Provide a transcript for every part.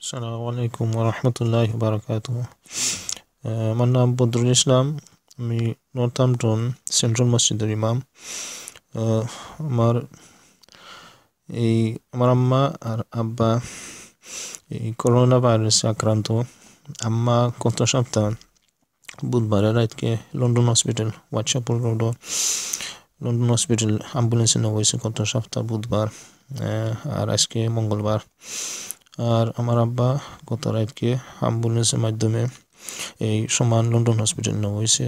আসসালামু আলাইকুম ওয়া রাহমাতুল্লাহি ওয়া বারাকাতুহু। আমার নাম বদরুল ইসলাম। আমি নর্থহ্যাম্পটন সেন্ট্রাল মসজিদের ইমাম। আমার আমার আম্মা আর আব্বা এই করোনা ভাইরাসে আক্রান্ত। আম্মা গত সপ্তাহ বুধবারে রাতকে London hospital WhatsApp road London hospital অ্যাম্বুলেন্সে নেওয়া হয়েছে গত সপ্তাহ বুধবার, আর আজকে মঙ্গলবার। আর আমার আব্বা গত রাতকে অ্যাম্বুলেন্সের মাধ্যমে এই সমান লন্ডন হসপিটাল নেওয়া হয়েছে।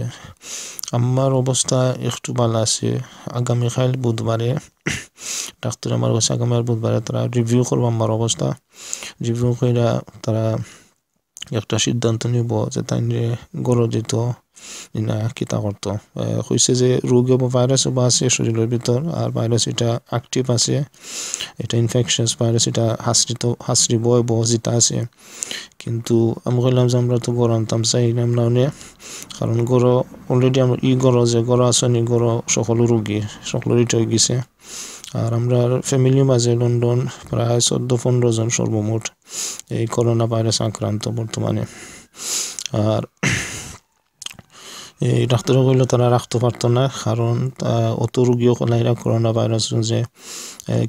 আম্মার অবস্থা একটু ভালো আছে। আগামীকাল বুধবারে ডাক্তার আমার কাছে আগামী বুধবারে তারা রিভিউ করবো আম্মার অবস্থা। রিভিউ করে তারা একটা সিদ্ধান্ত নিব যে তাই গড় দিত না কিতা করতো। হয়েছে যে রোগ বা ভাইরাস বা আছে শরীরের ভিতর, আর ভাইরাস এটা অ্যাক্টিভ আছে, এটা ইনফেকশাস ভাইরাস, এটা হাসরি বয় যেটা আছে। কিন্তু আমি বললাম যে আমরা তো গড় আনতাম চাইলাম না অনেক, কারণ গড় অলরেডি আমরা গড় আসনি, গড় সকল রোগী সকলেরই হয়ে গেছে। আর আমরা ফ্যামিলির মাঝে লন্ডন প্রায় 14-15 জন সর্বমোট এই করোনা ভাইরাস আক্রান্ত বর্তমানে। আর এই ডাক্তাররা বললো তারা রাখতে পারতো না, কারণ অত রুগীও কলাইরা করোনা ভাইরাস যে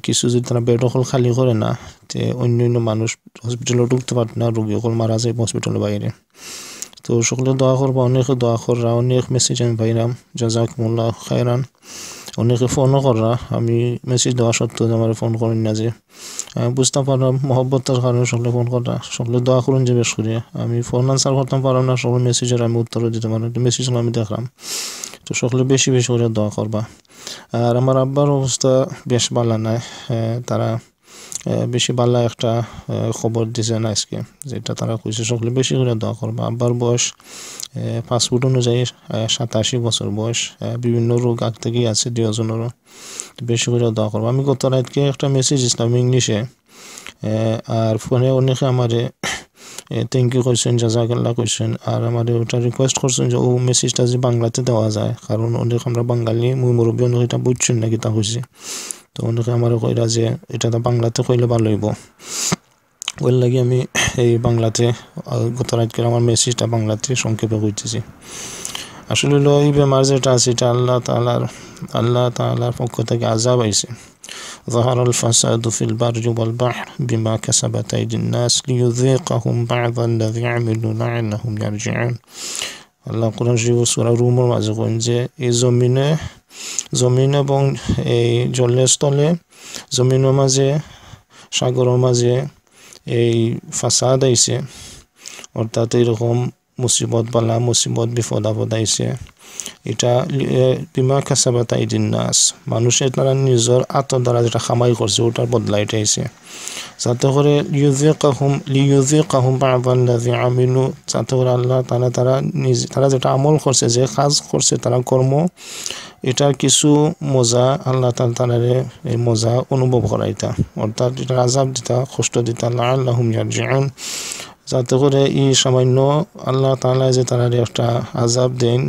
কিছু যদি তারা বেড অকল খালি করে না, তে অন্য মানুষ হসপিটালে ঢুকতে পারত না, রুগী অকল মারা যায় হসপিটালের বাইরে। তো সকলে দোয়া করবা, অনেকে দোয়া কররা, অনেক মেসেজ আমি পাইলাম জাযাকুমুল্লাহ খায়রান। অনেকে ফোনও কররা, আমি মেসেজ দেওয়া সত্ত্বেও আমার ফোন করেন না, যে আমি বুঝতে পারলাম মহব্বতের কারণে সকলে ফোন করা, সকলে দোয়া করুন যে বেশ করে। আমি ফোন আনসার করতাম পারলাম না, সকল মেসেজের আমি উত্তরও দিতে পারলাম, মেসেজ আমি দেখলাম। তো সকলে বেশি বেশি করে দোয়া করবা। আর আমার আব্বার অবস্থা বেশ ভালো নাই। তারা বেশি ভালো একটা খবর দিছে না আজকে, যেটা তারা কইছে সকলে বেশি করে দোয়া করবা। আব্বার বয়স পাসপোর্ট অনুযায়ী 87 বছর বয়স, বিভিন্ন রোগ আগ থেকেই আছে দুজনেরও, বেশি করে দোয়া করবো। আমি গত রাতকে একটা মেসেজ দিলাম ইংলিশে, আর ফোনে অনেকে আমারে থ্যাংক ইউ করছেন, জাযাকাল্লাহ করছেন, আর আমাদের ওটা রিকোয়েস্ট করছেন যে ও মেসেজটা যে বাংলাতে দেওয়া যায়, কারণ অনেক আমরা বাঙালি মুরব্বী অনেক এটা বুঝছেন নাকি তা হয়েছে। তো অনেকে আমার কইরা যে এটা তো বাংলাতে কইলে ভালো হইব, ওই লাগে আমি এই বাংলাতে গত রাতকে আমার মেসেজটা বাংলাতে সংক্ষেপে কইতেছি। আসলে এই বেমার যেটা আছে এটা আল্লাহ তাআলার পক্ষ থেকে আযাব আইছে। ظهر الفساد في البر والبحر بما كسبت أيدي الناس ليذيقهم بعض الذي عملوا لعلهم يرجعون। আল্লাহ কোরআন শরীফ সূরা রুমের মাঝে কইন যে এই জমিন এবং এই জলের স্থলে, জমিনের মাঝে, সাগরের মাঝে এই ফাসাদ আইছে, অর্থাৎ এইরকম মুসিবত বিপদ আপদ আইছে। এটা বিমা কাসাবাত আইদিন নাস, মানুষের তারা নিজের আত্ম দ্বারা যেটা খামাই করছে ওটার বদলা এটা আইছে, যাতে করে লিইউযিকাহুম বা'দাল্লাযী আমিলু, যাতে করে আল্লাহ তারা যেটা আমল করছে, যে কাজ করছে তারা কর্ম, এটার কিছু মজা আল্লাহ তাআলারে এই মজা অনুভব করাইতা, অর্থাৎ এটা আযাব দিতা, কষ্ট দিতা, লাআল্লাহুম ইয়ারজিউন, যাতে করে এই সামান্য আল্লাহ তাআলা যে তারা একটা আযাব দেন,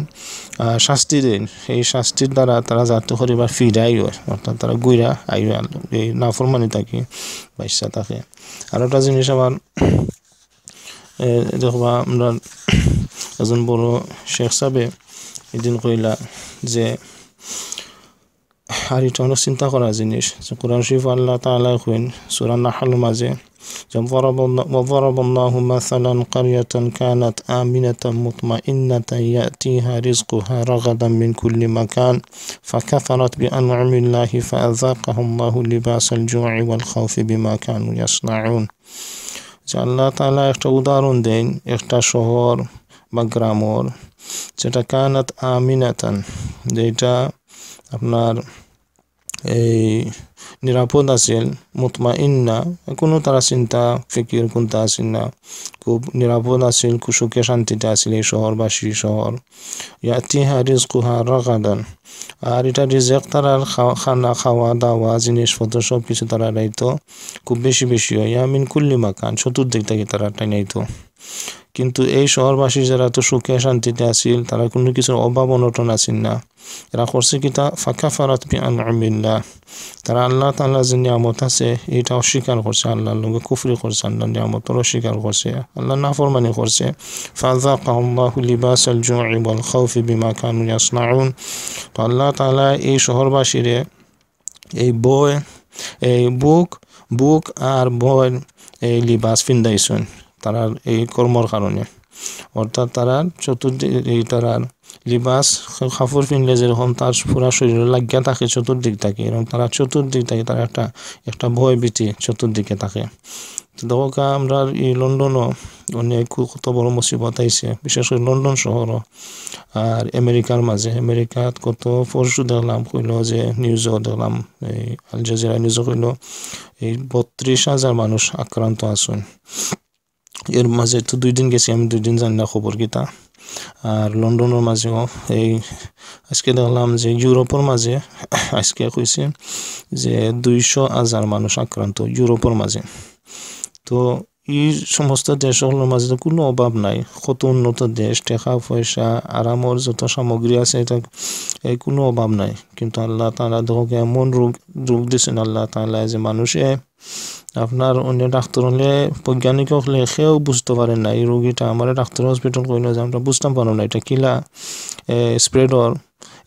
শাস্তি দেন, এই শাস্তির দ্বারা তারা যাতে করে এবার ফিরাই হয়, অর্থাৎ তারা গুইরা আইবে এই নাফরমানি থাকি বাইসা থাকে। আর একটা জিনিস আবার দেখবা, আমরা একজন বড় শেখ সাহেবে এদিন কইলা যে, আর এটা অনেক চিন্তা করা জিনিস, যে কোরআন শরীফ আল্লাহ তাআলা কইন সূরা নাহলের মাঝে, وضرب الله مثلا قرية كانت آمنة مطمئنة يأتيها رزقها رغدا من كل مكان فكفرت بأنعم الله فأذاقهم الله لباس الجوع والخوف بما كانوا يصنعون। যে আল্লাহ তাআলা একটা উদাহরণ দেন একটা শহর বা গ্রামর, যেটা কানাত আমিনাতান, যেটা আপনার এই নিরাপদ আছিল, মুতমাইন্না, কোনো তারা চিন্তা ফিকির কোনটা আছিল না, খুব নিরাপদ আছিল, সুখে শান্তিতে আছিল এই শহরবাসী শহর। ইয়াতিহা রিজকুহা রাগাদান, আর এটা রিজেক তারার খানা খাওয়া দাওয়া জিনিসপত্র সব কিছু তারা রাইতো খুব বেশি বেশি হয়, মিন কুল্লি মাকান, চতুর্দিক থেকে তারা টাইনাইতো। কিন্তু এই শহরবাসী যারা তো সুখে শান্তিতে আছিল তারা কোনো কিছুর অভাব অনটন আছিল না এরা করছে কিতা ফাকাফারাত বিআনআমিল্লাহ তারা আল্লাহ তাআলা যে নিয়ামত আছে এটা অস্বীকার করছে আল্লাহর লগে কুফরি করছে আল্লাহর নিয়ামতর অস্বীকার করছে আল্লাহ নাফরমানি করছে ফাযাকাল্লাহু লিবাসাল জু'i ওয়াল খাউফি বিমা কানু ইয়াসনাউন তো আল্লাহ তাআলা এই শহরবাসীরে এই বয় এই বুক আর বয় এই লিবাস ফিন্দাইছেন তারার এই কর্মর কারণে অর্থাৎ তারা তারার লিবাস কাপড় পিনলে যেরকম তার পুরা শরীরে লাগিয়া থাকে চতুর্দিক থাকে এরকম তারা চতুর্দিক থাকে তার একটা ভয় ভীতি চতুর্দিকে থাকে দোকা আমরা এই লন্ডনও অনেক কত বড় মুসিবত আইছে বিশেষ করে লন্ডন শহরও আর আমেরিকাত কত পরশু দেখলাম কইল যে নিউজও দেখলাম এই আল জাজিরা নিউজও কইল এই 32,000 মানুষ আক্রান্ত আছেন এর মাঝে তো 2 দিন গেছি আমি 2 দিন জানি না খবর কিতা আর লন্ডনের মাঝেও এই আজকে দেখলাম যে ইউরোপের মাঝে আজকে কইছে যে 200,000 মানুষ আক্রান্ত ইউরোপের মাঝে তো এই সমস্ত দেশগুলোর মাঝে তো কোনো অভাব নাই কত উন্নত দেশ টাকা পয়সা আরামর যত সামগ্রী আছে এটা এই কোনো অভাব নাই কিন্তু আল্লাহ তাআলা দেখে এমন রোগ দিয়েছেন আল্লাহ তাআলা যে মানুষে আপনার অন্য ডাক্তার হলে বৈজ্ঞানিক হলে সেও বুঝতে পারেন না এই রোগীটা আমার ডাক্তার হসপিটাল কইলো যে আমরা বুঝতাম পারলাম না এটা কিলা স্প্রেডর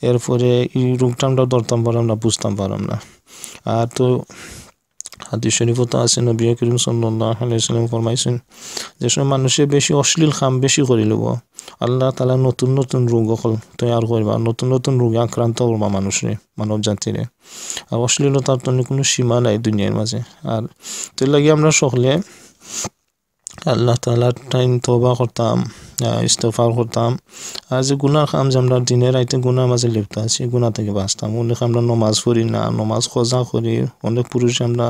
এরপরে এই রোগটা আমরা ধরতাম পারলাম না বুঝতাম পারলাম না আর তো হাদিস শরীফে তো আছে নবী করিম সাল্লাল্লাহু আলাইহি ওয়াসাল্লাম ফরমাইছেন যে সব মানুষে বেশি অশ্লীল কাম বেশি করে লব আল্লাহ তাআলা নতুন রোগ তৈয়ার করবা নতুন রোগে আক্রান্ত করবা মানুষরে মানব জাতিরে আর অশ্লীলতার তো কোনো সীমা নাই দুনিয়ার মাঝে আর তো লাগি আমরা সকলে আল্লাহ তাআলার টাইম তওবা করতাম ইস্তিগফার করতাম আর যে গুনাহ কাম যে আমরা দিনে রাতে গুনাহ মাঝে লিপ্ত আছি গুনাহ থেকে বাঁচতাম অনেক আমরা নামাজ পড়ি না নামাজ কাজা করি অনেক পুরুষ আমরা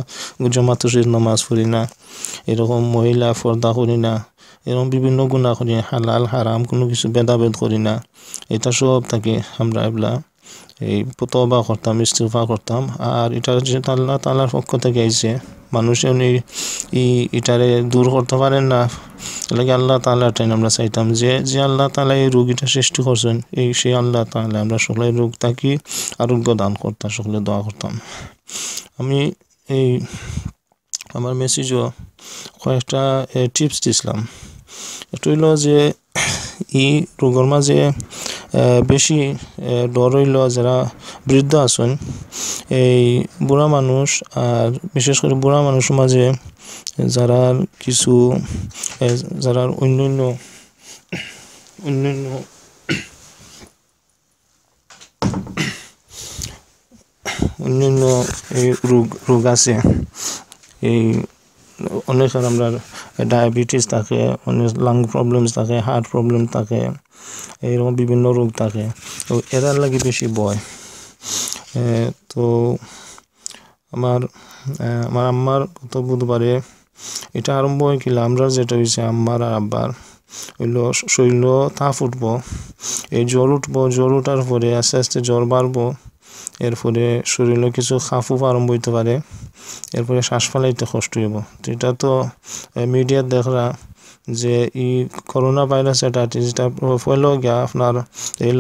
জামাতের নামাজ পড়ি না এরকম মহিলা পর্দা করি না এরকম বিভিন্ন গুনাহ করি হালাল হারাম কোনো কিছু ভেদাভেদ করি না এটা সব থেকে আমরা এবলা এই তওবা করতাম ইস্তিগফার করতাম আর এটা যে আল্লাহ তাআলার পক্ষ থেকে আইছে মানুষে এটারে দূর করতে পারেন না লাগে আল্লাহ তাআলার টাইম আমরা চাইতাম যে আল্লাহ তাআলা এই রোগীটা সৃষ্টি করছেন এই সেই আল্লাহ তাআলা আমরা সকলের রোগ থাকি আরোগ্য দান করতাম সকলে দোয়া করতাম আমি এই আমার মেসেজও কয়েকটা টিপস দিছিলাম এটা হইল যে এই রোগের মাঝে বেশি ডর হইল যারা বৃদ্ধ আছেন এই বুড়া মানুষ আর বিশেষ করে বুড়া মানুষের মাঝে যারা কিছু যারা অন্যান্য এই রোগ আছে এই অনেক আমরা ডায়াবেটিস থাকে অনেক লাং প্রবলেমস থাকে হার্ট প্রবলেম থাকে এইরকম বিভিন্ন রোগ থাকে তো এরার লাগে বেশি ভয় তো আমার আম্মার গত বুধবারে এটা আরম্ভ হয়েছিল আমরা যেটা হয়েছে আম্মার আর আব্বার হইল শরীর তাপ উঠবো এই জ্বর উঠার পরে আস্তে আস্তে জ্বর বাড়বো এরপরে শরীরে কিছু খাফুফ আরম্ভ হইতে পারে এরপরে শ্বাস ফেলাইতে কষ্ট হইব তো এটা তো মিডিয়াত দেখরা যে এই করোনা ভাইরাস যেটা ফেলেও গিয়া আপনার এই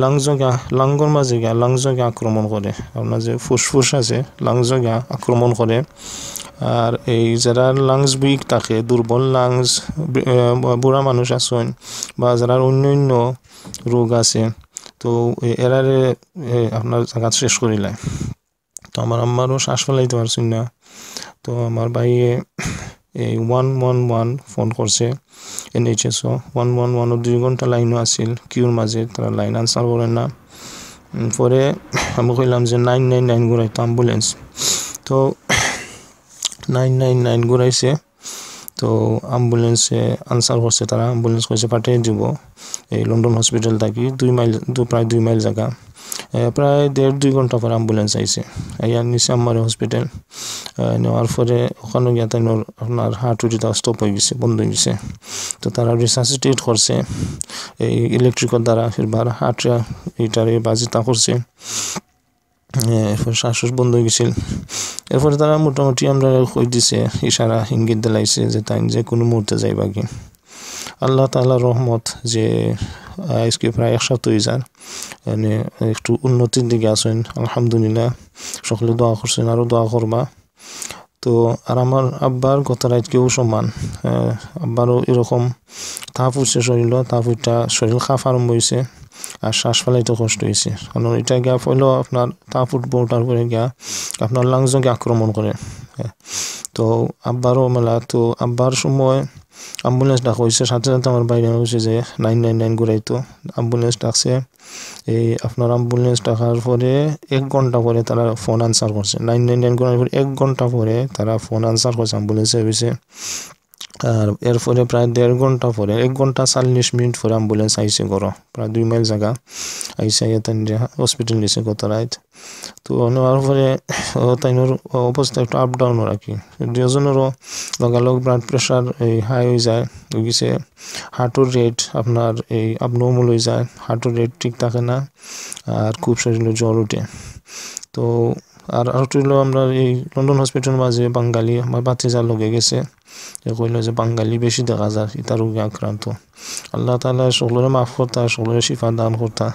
লাংগর মাঝে গিয়া লাংজকে আক্রমণ করে আপনার যে ফুসফুস আছে লাংজকে আক্রমণ করে আর এই যারা লাংস উইক থাকে দুর্বল লাংস বুড়া মানুষ আছেন বা যারা অন্যান্য রোগ আছে তো এরারে আপনার জায়গা শেষ করিলে তো আমার আম্মারও শ্বাস ফেলাইতে পারছেন না তো আমার ভাইয়ে এই 111 ফোন করছে NHSও 111 2 ঘন্টা লাইনও আছিল কিউর মাঝে তারা লাইন আনসার করেন না পরে আমি কইলাম যে 999 ঘুরাইতো অ্যাম্বুলেন্স তো 999 ঘুরাইছে তো অ্যাম্বুলেন্সে আনসার করছে তারা অ্যাম্বুলেন্স কইছে পাঠিয়ে দিব এই লন্ডন হসপিটাল থাকি প্রায় 2 মাইল জায়গা প্রায় 1.5-2 ঘন্টা পর অ্যাম্বুলেন্স আইছে আইয়া নিচে আমার হসপিটাল নেওয়ার পরে ওখানে গিয়ে তাই আপনার হার্ট উঠিটা স্টপ হয়ে গেছে বন্ধ হয়ে গেছে তো তারা রিসাসিটেট করছে এই ইলেকট্রিকের দ্বারা ফিরবার হার্টটা এইটারে বাজিতা করছে এরপর শ্বাস বন্ধ হয়ে গেছিল এরপরে তারা মোটামুটি আমরা কই দিছে ইশারা ইঙ্গিত দিলাইছে যে তাই যে কোনো মুহূর্তে যাইবা কি আল্লাহ তাআলার রহমত যে আজকে প্রায় 1 সপ্তাহ হয়ে যায়, মানে একটু উন্নতির দিকে আছেন আলহামদুলিল্লাহ। সকলে দোয়া করছেন, আরও দোয়া করবা। তো আর আমার আব্বার গত রাতকেও সমান, আব্বারও এরকম তাপ উঠছে শরীর, তাপ উঠটা শরীর খাফ আরম্ভ হয়েছে আর শ্বাস ফেলাইতে কষ্ট হয়েছে। কারণ এটা গিয়া ফলেও আপনার তাপ উঠবো, ওঠার পরে গিয়া আপনার লাংসকে আক্রমণ করে। তো আব্বারও মেলা, তো আব্বার সময় অ্যাম্বুলেন্স ডাকা হয়েছে, সাথে সাথে আমার বাইরে হয়েছে যে 999 ঘুরাইতো। অ্যাম্বুলেন্স ডাকছে, এই আপনার অ্যাম্বুলেন্স ডাকার পরে 1 ঘন্টা পরে তারা ফোন আনসার করছে। 999 ঘুরানোর পরে 1 ঘন্টা পরে তারা ফোন আনসার করছে অ্যাম্বুলেন্স সার্ভিসে। আর এরপরে প্রায় 1.5 ঘন্টা পরে, 1 ঘন্টা 40 মিনিট পরে অ্যাম্বুলেন্স আইসে করো, প্রায় 2 মাইল জায়গা আইসে তাই হসপিটাল নিছে গত রাত। তো নেওয়ার পরে তাইনোর অবস্থা একটু আপ ডাউন রাখি, দুজনেরও লগালগ ব্লাড প্রেশার এই হাই হয়ে যায়, গেছে হার্টের রেট আপনার এই abnormal হয়ে যায়, হার্টের রেট ঠিক থাকে না, আর খুব শরীরে জ্বর ওঠে। তো আর হইল আমরা এই লন্ডন হসপিটাল মাঝে বাঙালি আমার বাতিজার লগে গেছে, কইল যে বাঙালি বেশি দেখা যায় ইতা রোগে আক্রান্ত। আল্লাহ তাআলা সকলের মাফ করতা, সকলের শিফা দান করতা।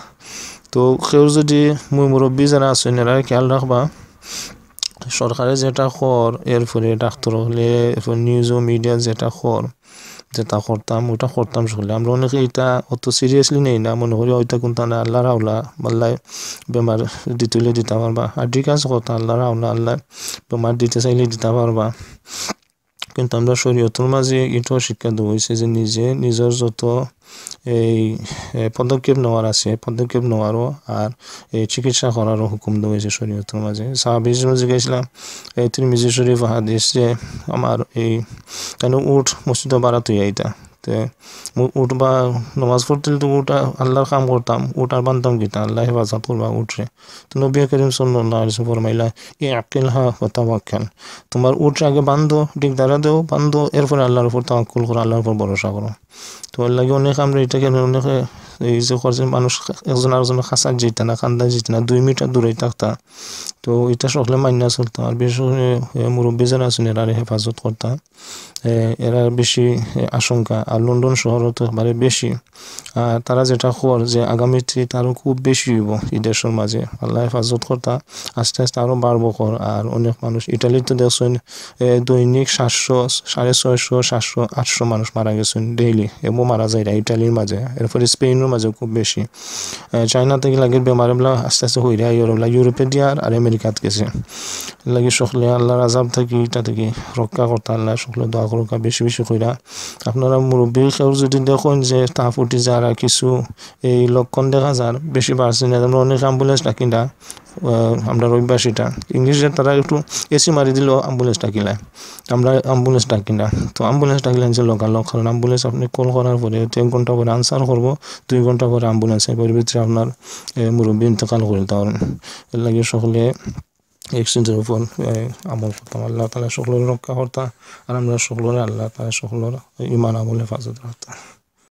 তো কেউ যদি মুরব্বী যারা আছেন এরা খেয়াল রাখবা, সরকারে যেটা কর এরপরে ডাক্তার হলে এরপর নিউজ ও মিডিয়া যেটা কর, যেটা করতাম ওটা করতাম সকলে। আমরা অনেকে এটা অত সিরিয়াসলি নেই না, মনে করি ওইটা কোনটা না, আল্লাহ রাউলা আল্লাহ বেমার দিতে পারবা, আর ঠিক আছে কথা আল্লাহ রাউলা আল্লাহ বেমার দিতে চাইলে দিতে পারবা। কিন্তু আমরা শরীয়তের মাঝে এটাও শিক্ষা দেওয়া হয়েছে যে নিজের যত এই পদক্ষেপ নেওয়ার আছে পদক্ষেপ নেওয়ারও আর এই চিকিৎসা করারও হুকুম দেওয়া হয়েছে শরীয়তের মাঝে। সাহাবীর মাঝে গেছিলাম এই তিরমিজি শরীফ হাদিস যে আমার এই কেন উঠ মসজিদে বাড়াত হইয়া তে উঠ বা নামাজ পড়তে তো উঠা আল্লাহর কাম করতাম, উঠার বানতাম কিতা আল্লাহ হেফাজত করবা উঠরে। তো নবী করিম সাল্লাল্লাহু আলাইহি ওয়াসাল্লাম ফরমাইলা ইয়াকিলহা ওয়া তাওয়াক্কাল, তোমার উঠরে আগে বান্ধো, ঠিক দাঁড়া দেও, বান্ধো, এরপরে আল্লাহর উপর তাওয়াক্কুল করো, আল্লাহর উপর ভরসা করো। তো এর লাগে অনেক আমরা এটাকে অনেকে এই যে করছে মানুষ একজন আরেকজনের কাছার যেতে না, কান্দা যেতে না, 2 মিটার দূরেই থাকতা। তো এটা সকলে মান্য চলতাম, আর বিশেষ করে মুরব্বী যারা আছেন এরা হেফাজত করতাম, এরা বেশি আশঙ্কা। আর লন্ডন শহরও তো একবারে বেশি, আর তারা যেটা খবর যে আগামীতে তারও খুব বেশি হইব এই দেশের মাঝে, আল্লাহ হেফাজত করতা, আস্তে আস্তে আরও বাড়বো কর। আর অনেক মানুষ ইটালিতে দেখছেন দৈনিক 700, 650, 700, 800 মানুষ মারা গেছেন ডেইলি, এবং মারা যায় ইটালির মাঝে। এরপরে স্পেনের মাঝে খুব বেশি, চায়না থেকে লাগে বেমারগুলা আস্তে আস্তে হইরা ইউরোপে দিয়ে আর আমেরিকাত গেছে। লাগে সকলে আল্লাহর আযাব থেকে এটা থেকে রক্ষা করতে আল্লাহ সকলে দোয়া করুক বেশি বেশি কইরা। আপনারা মুরব্বী কেউ যদি দেখুন যে তাপ উঠি যারা কিছু এই লক্ষণ দেখা যার বেশি বাড়ছে না, আমরা অনেক অ্যাম্বুলেন্স ডাকি না, আমরা অভ্যাসীটা ইংলিশে তারা একটু এসি মারি দিলেও অ্যাম্বুলেন্স ডাকিলায়, আমরা অ্যাম্বুলেন্স ডাকি না। তো অ্যাম্বুলেন্স ডাকিলেন যে লোকালক, কারণ অ্যাম্বুলেন্স আপনি কল করার পরে 1 ঘন্টা পরে আনসার করবো, 2 ঘন্টা পরে অ্যাম্বুলেন্স এর ভিতরে আপনার মুরব্বী ইন্তেকাল করে দেওয়ার। এর লাগে সকলে এক্সচেঞ্জের উপর আমল করতাম, আল্লাহ তাআলা সকলের রক্ষা করতা, আর আমরা সকলের আল্লাহ তাআলা সকলের ঈমান আমল হেফাজত রাখতা।